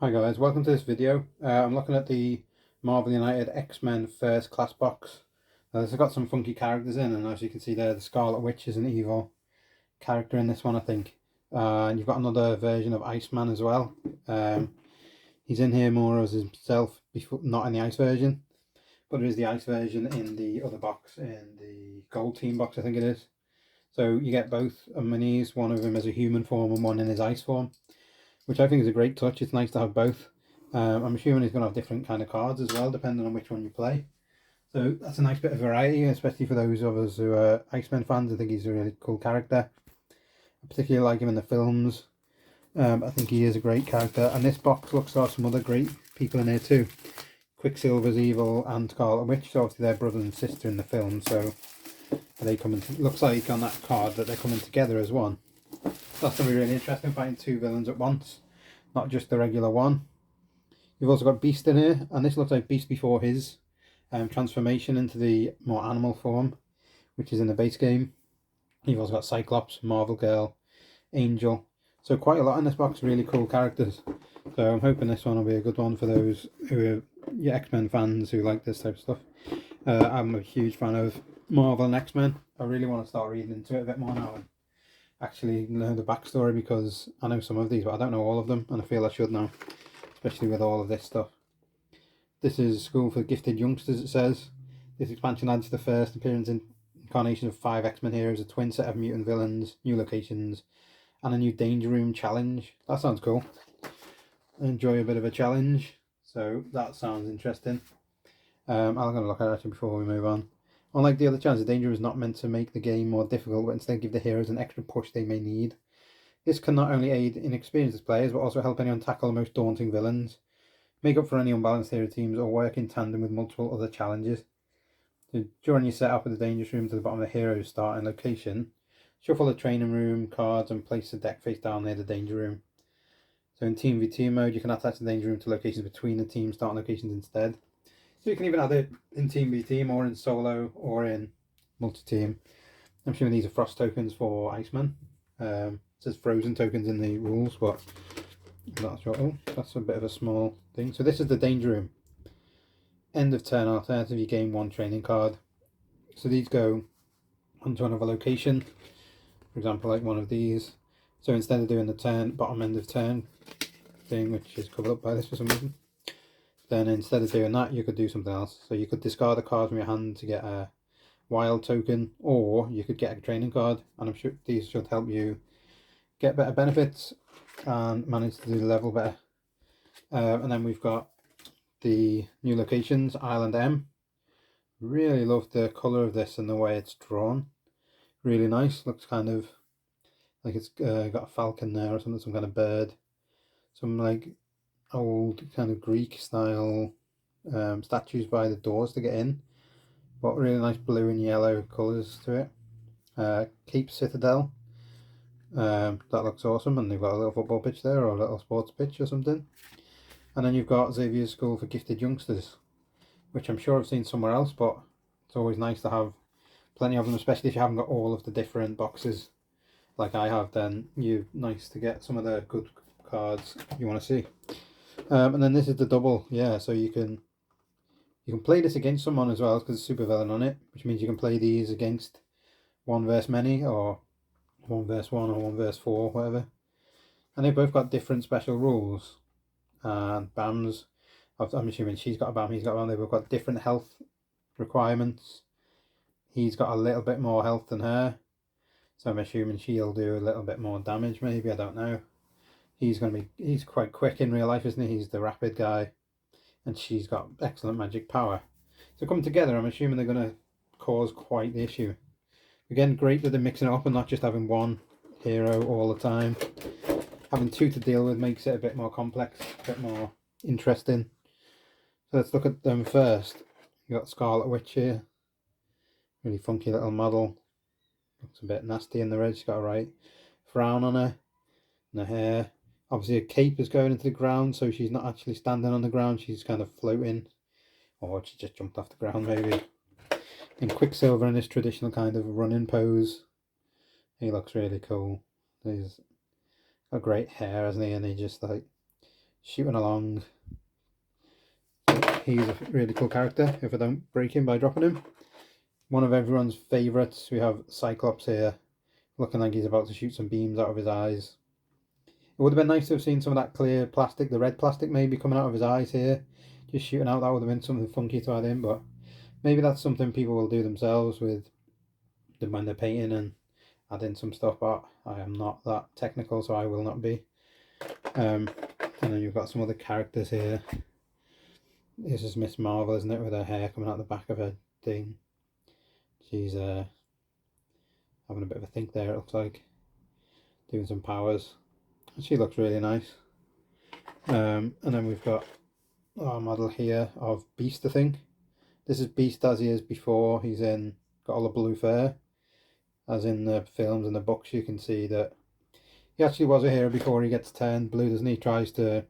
Hi guys, welcome to this video. I'm looking at the Marvel United X-Men First Class box. This has got some funky characters in, and as you can see there, the Scarlet Witch is an evil character in this one, I think. And you've got another version of Iceman as well. He's in here more as himself, before, not in the Ice version, but it is the Ice version in the other box, in the Gold Team box, I think it is. So you get both MINIS, one of them as a human form and one in his ice form, which I think is a great touch. It's nice to have both. I'm assuming he's going to have different kind of cards as well, depending on which one you play. So that's a nice bit of variety, especially for those of us who are Iceman fans. I think he's a really cool character. I particularly like him in the films. I think he is a great character. And this box looks to have some other great people in here too. Quicksilver's evil and Scarlet Witch. So obviously they're brother and sister in the film. So they come in. Looks like on that card that they're coming together as one. That's going to be really interesting, fighting two villains at once, not just the regular one. You've also got Beast in here, and this looks like Beast before his transformation into the more animal form, which is in the base game. You've also got Cyclops, Marvel Girl, Angel. So quite a lot in this box, really cool characters. So I'm hoping this one will be a good one for those who are X-Men fans who like this type of stuff. I'm a huge fan of Marvel and X-Men. I really want to start reading into it a bit more now and actually know the backstory, because I know some of these but I don't know all of them, and I feel I should now, especially with all of this stuff. This is School for Gifted Youngsters, it says. This expansion adds the first incarnation of 5 X-Men heroes, a twin set of mutant villains, new locations, and a new Danger Room challenge. That sounds cool. I enjoy a bit of a challenge, so that sounds interesting. I'm going to look at it actually before we move on. Unlike the other challenges, Danger Room is not meant to make the game more difficult, but instead give the heroes an extra push they may need. This can not only aid inexperienced players, but also help anyone tackle the most daunting villains, make up for any unbalanced hero teams, or work in tandem with multiple other challenges. So during your setup of the Dangerous Room to the bottom of the hero's starting location, shuffle the training room cards and place the deck face down near the Danger Room. So in Team v Team mode, you can attach the Danger Room to locations between the team starting locations instead. So you can even add it in Team v Team, or in solo, or in multi-team. I'm assuming these are frost tokens for Iceman. It says frozen tokens in the rules, but I'm not sure. Oh, that's a bit of a small thing. So this is the Danger Room. End of turn alternative, you gain 1 training card. So these go onto another location. For example, like one of these. So instead of doing the turn, bottom end of turn thing, which is covered up by this for some reason, then instead of doing that, you could do something else. So you could discard a card from your hand to get a wild token, or you could get a training card, and I'm sure these should help you get better benefits and manage to do the level better. And then we've got the new locations, Island M. Really love the colour of this and the way it's drawn. Really nice. Looks kind of like it's got a falcon there or something, some kind of bird. Some like old kind of Greek style statues by the doors to get in, but really nice blue and yellow colours to it. Cape Citadel, that looks awesome, and they've got a little football pitch there, or a little sports pitch or something. And then you've got Xavier's School for Gifted Youngsters, which I'm sure I've seen somewhere else, but it's always nice to have plenty of them, especially if you haven't got all of the different boxes like I have. Then you're nice to get some of the good cards you want to see. And then this is the double, yeah, so you can play this against someone as well, because it's super villain on it, which means you can play these against 1 versus many, or 1 versus 1, or 1 versus 4, whatever. And they've both got different special rules. And Bam's, I'm assuming she's got a Bam, he's got a Bam, they've both got different health requirements. He's got a little bit more health than her, so I'm assuming she'll do a little bit more damage, maybe, I don't know. He's quite quick in real life, isn't he? He's the rapid guy, and she's got excellent magic power. So coming together, I'm assuming they're going to cause quite the issue. Again, great that they're mixing it up and not just having 1 hero all the time. Having 2 to deal with makes it a bit more complex, a bit more interesting. So let's look at them first. You've got Scarlet Witch here. Really funky little model. Looks a bit nasty in the red. She's got a right frown on her. And her hair. Obviously her cape is going into the ground, so she's not actually standing on the ground. She's kind of floating. Or she just jumped off the ground maybe. And Quicksilver in this traditional kind of running pose. He looks really cool. He's got great hair, hasn't he? And he just like shooting along. He's a really cool character if I don't break him by dropping him. One of everyone's favourites, we have Cyclops here, looking like he's about to shoot some beams out of his eyes. It would have been nice to have seen some of that clear plastic, the red plastic maybe coming out of his eyes here, just shooting out. That would have been something funky to add in, but maybe that's something people will do themselves with when they're painting and add in some stuff, but I am not that technical, so I will not be. And then you've got some other characters here. This is Miss Marvel, isn't it, with her hair coming out the back of her thing. She's having a bit of a think there, it looks like. Doing some powers. She looks really nice. And then we've got our model here of Beast, I think. This is Beast as he is before. He's got all the blue fur. As in the films and the books, you can see that he actually was a hero before he gets turned blue, doesn't he? He tries to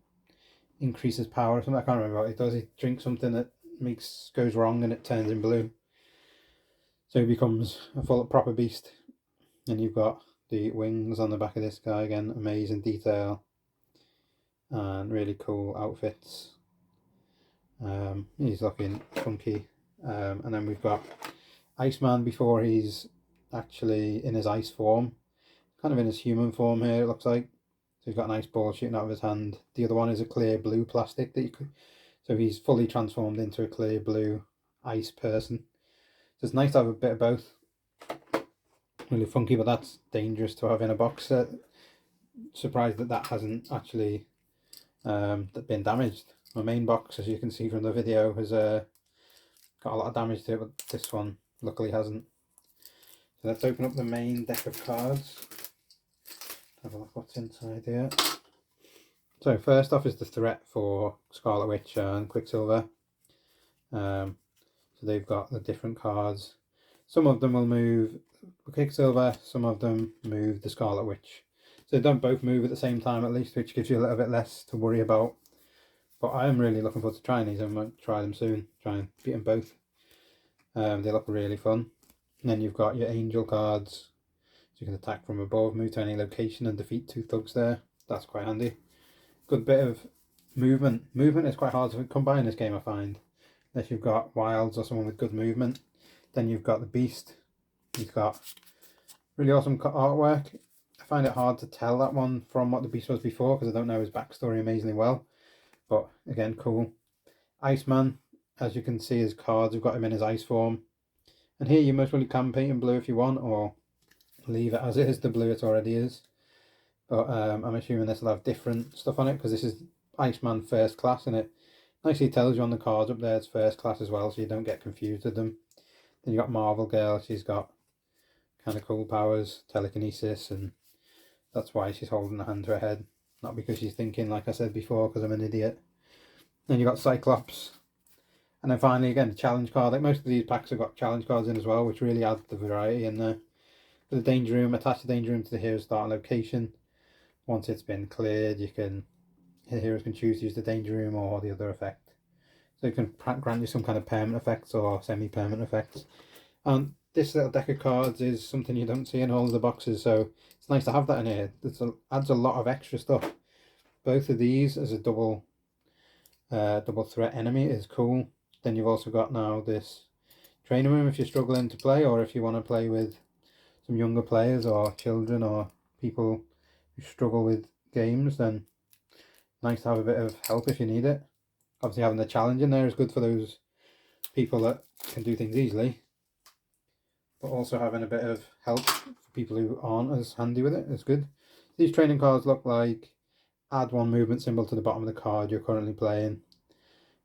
increase his power or something. I can't remember what he does. He drinks something that goes wrong and it turns him blue. So he becomes a full proper beast. And you've got the wings on the back of this guy again. Amazing detail. And really cool outfits. He's looking funky. And then we've got Iceman before he's actually in his ice form. Kind of in his human form here, it looks like. So he's got an ice ball shooting out of his hand. The other one is a clear blue plastic that you could. So he's fully transformed into a clear blue ice person. So it's nice to have a bit of both. Really funky, but that's dangerous to have in a box set. Surprised that hasn't actually been damaged. My main box, as you can see from the video, has got a lot of damage to it, but this one luckily hasn't. So let's open up the main deck of cards. Have a look what's inside here. So first off is the threat for Scarlet Witch and Quicksilver. So they've got the different cards. Some of them will move Quicksilver, some of them move the Scarlet Witch. So they don't both move at the same time at least, which gives you a little bit less to worry about. But I am really looking forward to trying these. I might try them soon, try and beat them both. They look really fun. And then you've got your angel cards. So you can attack from above, move to any location and defeat 2 thugs there. That's quite handy. Good bit of movement. Movement is quite hard to come by in this game, I find. Unless you've got wilds or someone with good movement. Then you've got the beast. He's got really awesome artwork. I find it hard to tell that one from what the beast was before because I don't know his backstory amazingly well. But again, cool. Iceman, as you can see his cards, we've got him in his ice form. And here you most probably can paint him blue if you want, or leave it as it is, the blue it already is. But I'm assuming this will have different stuff on it because this is Iceman first class, and it nicely tells you on the cards up there it's first class as well, so you don't get confused with them. Then you got Marvel Girl. She's got kind of cool powers, telekinesis, and that's why she's holding a hand to her head, not because she's thinking, like I said before, because I'm an idiot. Then you got Cyclops, and then finally again the challenge card. Like most of these packs have got challenge cards in as well, which really add the variety in there. For the danger room, attach the danger room to the hero's starting location. Once it's been cleared, the heroes can choose to use the danger room or the other effect. So it can grant you some kind of permanent effects or semi-permanent effects. And this little deck of cards is something you don't see in all of the boxes, so it's nice to have that in here. It adds a lot of extra stuff. Both of these as a double threat enemy is cool. Then you've also got now this training room if you're struggling to play, or if you want to play with some younger players or children or people who struggle with games, then nice to have a bit of help if you need it. Obviously having the challenge in there is good for those people that can do things easily, but also having a bit of help for people who aren't as handy with it is good. These training cards look like add 1 movement symbol to the bottom of the card you're currently playing,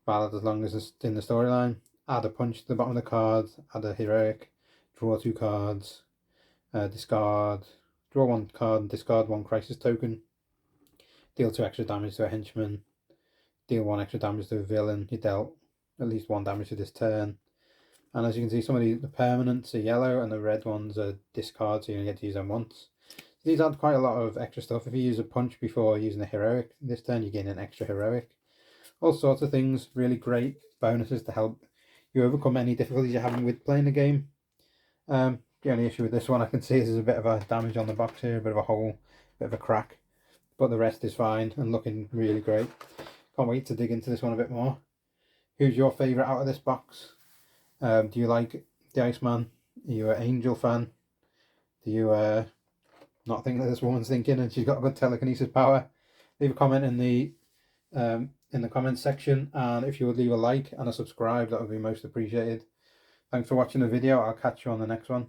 valid as long as it's in the storyline. Add a punch to the bottom of the card, add a heroic, draw 2 cards, discard, draw 1 card and discard 1 crisis token, deal 2 extra damage to a henchman, deal 1 extra damage to a villain. You dealt at least 1 damage to this turn. And as you can see, some of the permanents are yellow and the red ones are discard, so you only get to use them once. So these add quite a lot of extra stuff. If you use a punch before using a heroic this turn, you gain an extra heroic. All sorts of things, really great bonuses to help you overcome any difficulties you're having with playing the game. The only issue with this one I can see is there's a bit of a damage on the box here, a bit of a hole, a bit of a crack. But the rest is fine and looking really great. Can't wait to dig into this one a bit more. Who's your favourite out of this box? Do you like the Iceman? Are you an Angel fan? Do you not think that this woman's thinking and she's got a good telekinesis power? Leave a comment in the comments section, and if you would leave a like and a subscribe, that would be most appreciated. Thanks for watching the video. I'll catch you on the next one.